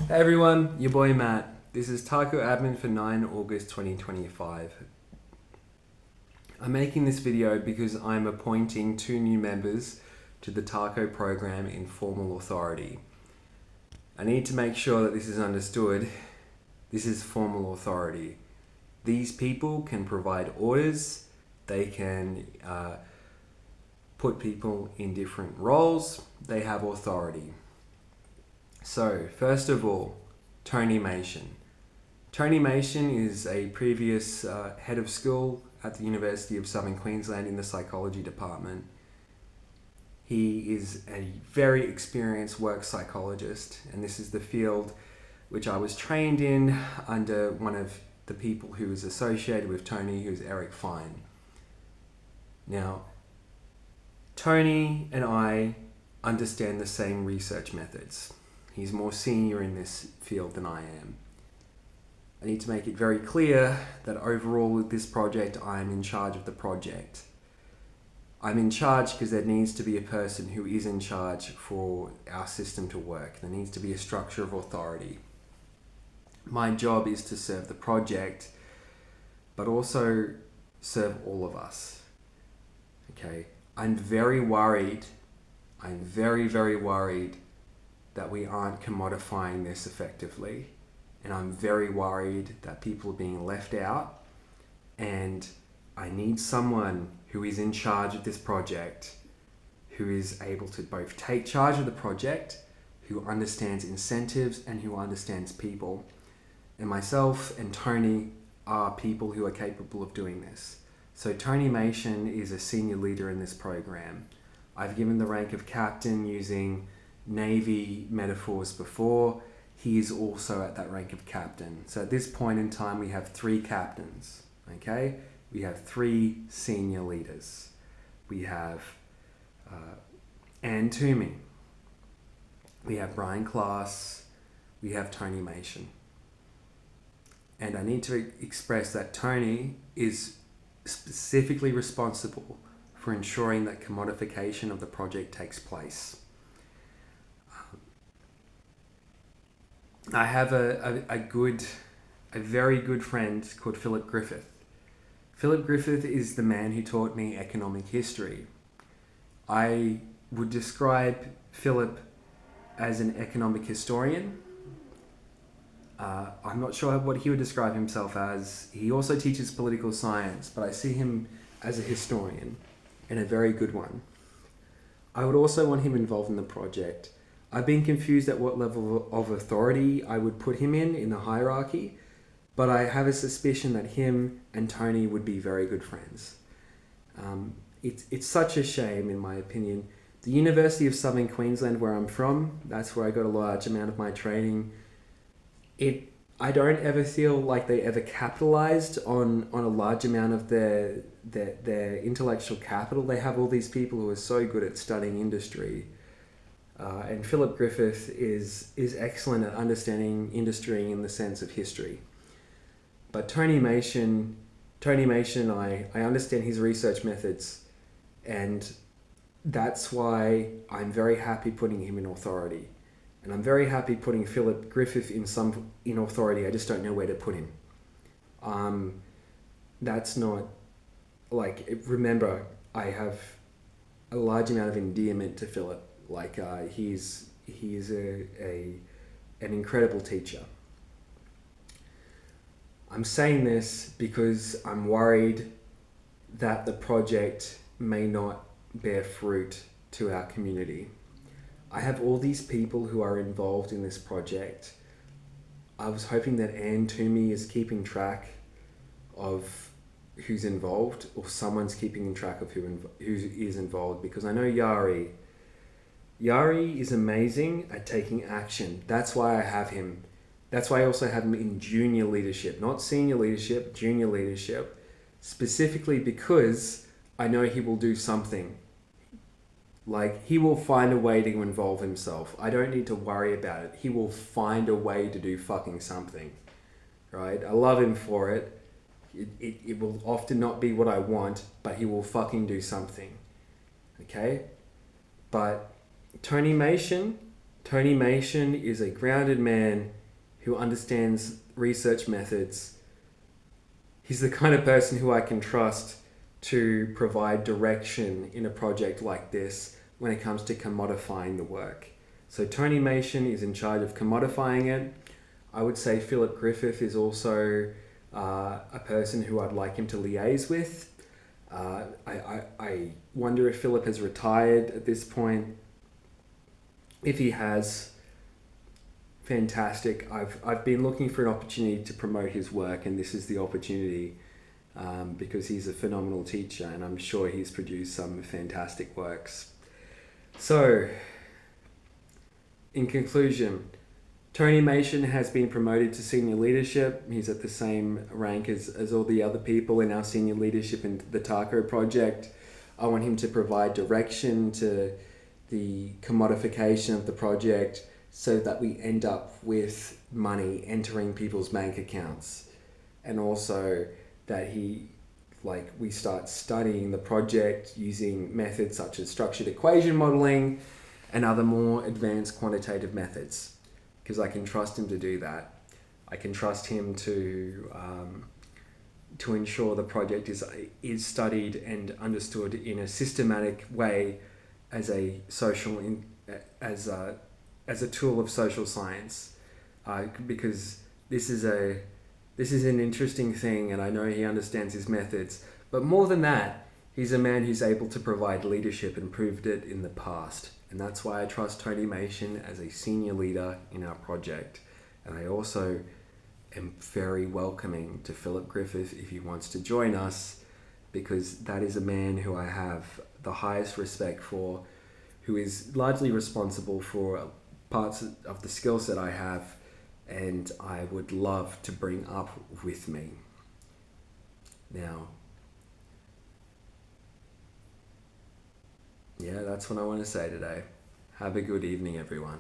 Hey everyone, your boy Matt. This is Tac0 admin for 9 August 2025. I'm making this video because I'm appointing 2 new members to the Tac0 program in formal authority. I need to make sure that this is understood. This is formal authority. These people can provide orders, they can put people in different roles, they have authority. So, first of all, Twomey Machin. Twomey Machin is a previous head of school at the University of Southern Queensland in the psychology department. He is a very experienced work psychologist, and this is the field which I was trained in under one of the people who is associated with Tony, who's Eric Fine. Now, Tony and I understand the same research methods. He's more senior in this field than I am. I need to make it very clear that overall with this project, I'm in charge of the project. I'm in charge because there needs to be a person who is in charge for our system to work. There needs to be a structure of authority. My job is to serve the project, but also serve all of us. Okay, I'm very worried. I'm very, very worried that we aren't commodifying this effectively. And I'm very worried that people are being left out. And I need someone who is in charge of this project, who is able to both take charge of the project, who understands incentives and who understands people. And myself and Tony are people who are capable of doing this. So Twomey Machin is a senior leader in this program. I've given the rank of captain using Navy metaphors before. He is also at that rank of captain. So at this point in time, we have 3 captains, okay? We have 3 senior leaders. We have Twomey. We have Klaas. We have Twomey Machin. And I need to express that Tony is specifically responsible for ensuring that commodification of the project takes place. I have a very good friend called Philip Griffith. Philip Griffith is the man who taught me economic history. I would describe Philip as an economic historian. I'm not sure what he would describe himself as. He also teaches political science, but I see him as a historian, and a very good one. I would also want him involved in the project. I've been confused at what level of authority I would put him in the hierarchy, but I have a suspicion that him and Tony would be very good friends. It's such a shame, in my opinion. The University of Southern Queensland, where I'm from, that's where I got a large amount of my training. I don't ever feel like they ever capitalized on a large amount of their intellectual capital. They have all these people who are so good at studying industry. And Philip Griffith is excellent at understanding industry in the sense of history. But Twomey Machin, I understand his research methods, and that's why I'm very happy putting him in authority. And I'm very happy putting Philip Griffith in authority. I just don't know where to put him. That's not remember, I have a large amount of endearment to Philip. He's an incredible teacher. I'm saying this because I'm worried that the project may not bear fruit to our community. I have all these people who are involved in this project. I was hoping that Twomey is keeping track of who's involved, or someone's keeping track of who is involved, because I know Yari is amazing at taking action. That's why I have him. That's why I also have him in junior leadership, not senior leadership, junior leadership, specifically because I know he will do something. He will find a way to involve himself. I don't need to worry about it. He will find a way to do fucking something, right? I love him for it. It will often not be what I want, but he will fucking do something, okay? But Twomey Tony Machin is a grounded man who understands research methods. He's the kind of person who I can trust to provide direction in a project like this when it comes to commodifying the work. So Tony Machin is in charge of commodifying it. I would say Philip Griffith is also a person who I'd like him to liaise with. I wonder if Philip has retired at this point. If he has, fantastic. I've been looking for an opportunity to promote his work, and this is the opportunity, because he's a phenomenal teacher and I'm sure he's produced some fantastic works. So, in conclusion, Tony Machin has been promoted to senior leadership. He's at the same rank as all the other people in our senior leadership in the Tac0 project. I want him to provide direction to the commodification of the project so that we end up with money entering people's bank accounts. And also that we start studying the project using methods such as structured equation modeling and other more advanced quantitative methods, because I can trust him to do that. I can trust him to ensure the project is studied and understood in a systematic way as a tool of social science, because this is an interesting thing, and I know he understands his methods. But more than that, he's a man who's able to provide leadership and proved it in the past. And that's why I trust Tony Machin as a senior leader in our project. And I also am very welcoming to Philip Griffith if he wants to join us, because that is a man who I have the highest respect for, who is largely responsible for parts of the skill set I have, and I would love to bring up with me. Now, yeah, that's what I want to say today. Have a good evening, everyone.